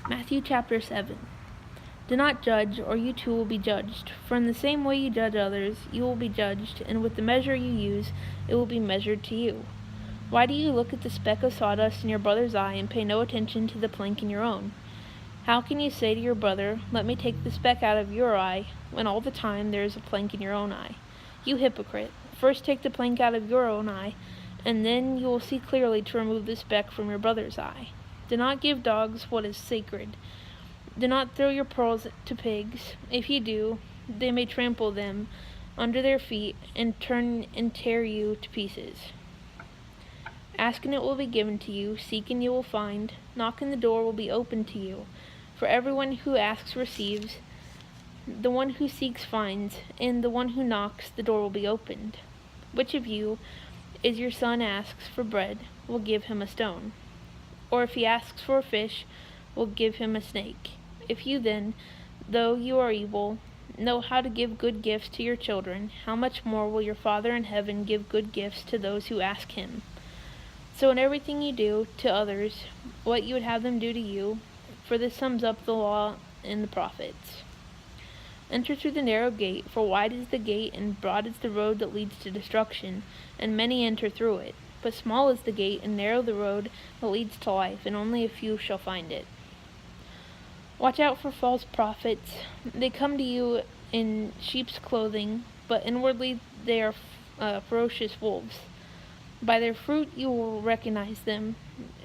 Matthew chapter 7. Do not judge, or you too will be judged. For in the same way you judge others, you will be judged, and with the measure you use, it will be measured to you. Why do you look at the speck of sawdust in your brother's eye and pay no attention to the plank in your own? How can you say to your brother, "Let me take the speck out of your eye," when all the time there is a plank in your own eye? You hypocrite! First take the plank out of your own eye, and then you will see clearly to remove the speck from your brother's eye. Do not give dogs what is sacred. Do not throw your pearls to pigs. If you do, they may trample them under their feet and turn and tear you to pieces. Ask and it will be given to you. Seek and you will find. Knock and the door will be opened to you. For everyone who asks receives. The one who seeks finds. And the one who knocks, the door will be opened. Which of you, if your son asks for bread, will give him a stone? Or if he asks for a fish, will give him a snake? If you then, though you are evil, know how to give good gifts to your children, how much more will your Father in heaven give good gifts to those who ask him? So in everything you do to others, what you would have them do to you, for this sums up the law and the prophets. Enter through the narrow gate, for wide is the gate and broad is the road that leads to destruction, and many enter through it. But small is the gate and narrow the road that leads to life, and only a few shall find it. Watch out for false prophets. They come to you in sheep's clothing, but inwardly they are ferocious wolves. By their fruit you will recognize them.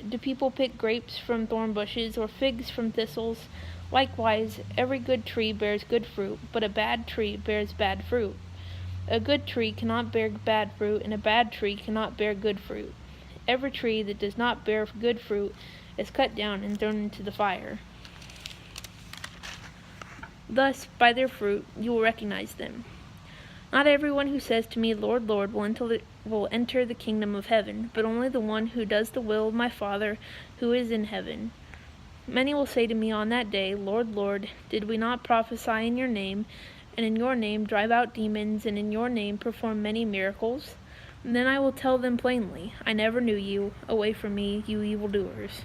Do people pick grapes from thorn bushes, or figs from thistles? Likewise, every good tree bears good fruit, but a bad tree bears bad fruit. A good tree cannot bear bad fruit, and a bad tree cannot bear good fruit. Every tree that does not bear good fruit is cut down and thrown into the fire. Thus, by their fruit, you will recognize them. Not everyone who says to me, "Lord, Lord," will enter the kingdom of heaven, but only the one who does the will of my Father who is in heaven. Many will say to me on that day, "Lord, Lord, did we not prophesy in your name, and in your name drive out demons, and in your name perform many miracles?" And then I will tell them plainly, "I never knew you. Away from me, you evildoers."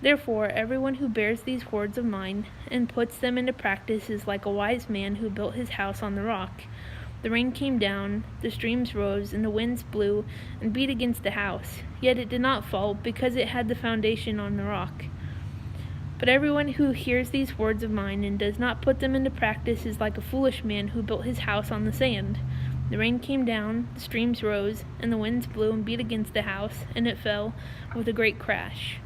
Therefore, everyone who bears these words of mine and puts them into practice is like a wise man who built his house on the rock. The rain came down, the streams rose, and the winds blew and beat against the house. Yet it did not fall, because it had the foundation on the rock. But everyone who hears these words of mine and does not put them into practice is like a foolish man who built his house on the sand. The rain came down, the streams rose, and the winds blew and beat against the house, and it fell with a great crash.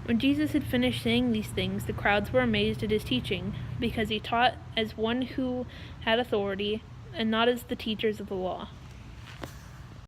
When Jesus had finished saying these things, the crowds were amazed at his teaching, because he taught as one who had authority, and not as the teachers of the law.